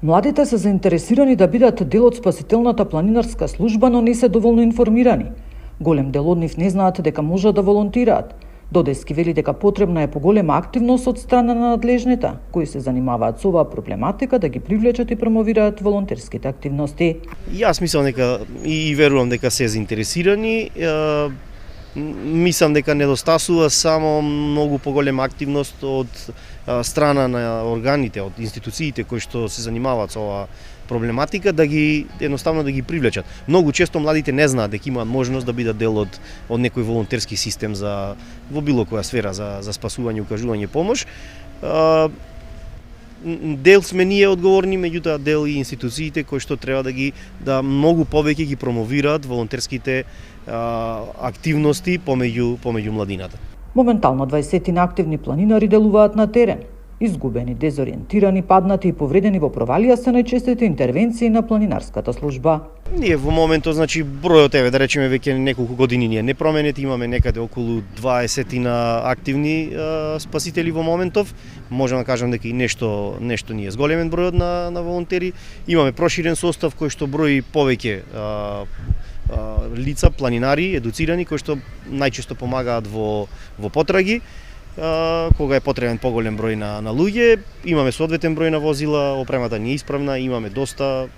Младите се заинтересирани да бидат дел од спасителната планинарска служба, но не се доволно информирани. Голем дел од нив не знаат дека можат да волонтираат. Додески вели дека потребна е поголема активност од страна на надлежните, кои се занимаваат со оваа проблематика, да ги привлечат и промовираат волонтерските активности. Јас мислам дека и верувам дека се заинтересирани. Мислам дека недостасува само многу поголема активност од страна на органите, од институциите кои што се занимаваат со оваа проблематика, да ги едноставно да ги привлечат. Многу често младите не знаат дека имаат можност да бидат дел од некој волонтерски систем во било која сфера за спасување, укажување помош. Дел сме ние одговорни, меѓутоа дел и институциите кои што треба да многу повеќе ги промовираат волонтерските активности помеѓу младината. Моментално 20 активни планинари делуваат на терен. Изгубени, дезориентирани, паднати и повредени во провалија се најчестите интервенции на планинарската служба. Ние во моментот, бројот да речеме веќе неколку години не променет, имаме некаде околу 20 активни спасители во моментов. Можам да кажам дека и нешто ни е зголемен бројот на волонтери. Имаме проширен состав кој што брои повеќе лица, планинари, едуцирани, кои што најчесто помагаат во потраги. Кога е потребен поголем број на луѓе, имаме соодветен број на возила, опремата не е исправна, имаме доста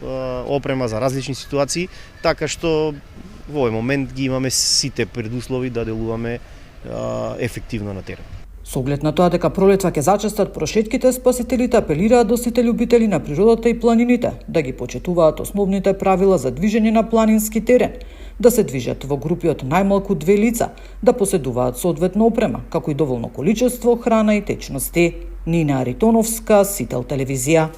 опрема за различни ситуации, така што во овој момент ги имаме сите предуслови да делуваме ефективно на терен. Со оглед на тоа дека пролетва ќе зачестат прошетките, спасителите апелираат до сите љубители на природата и планините да ги почитуваат основните правила за движење на планински терен, да се движат во групи од најмалку 2 лица, да поседуваат соодветна опрема, како и доволно количество храна и течности. Нина Аритоновска, Сител телевизија.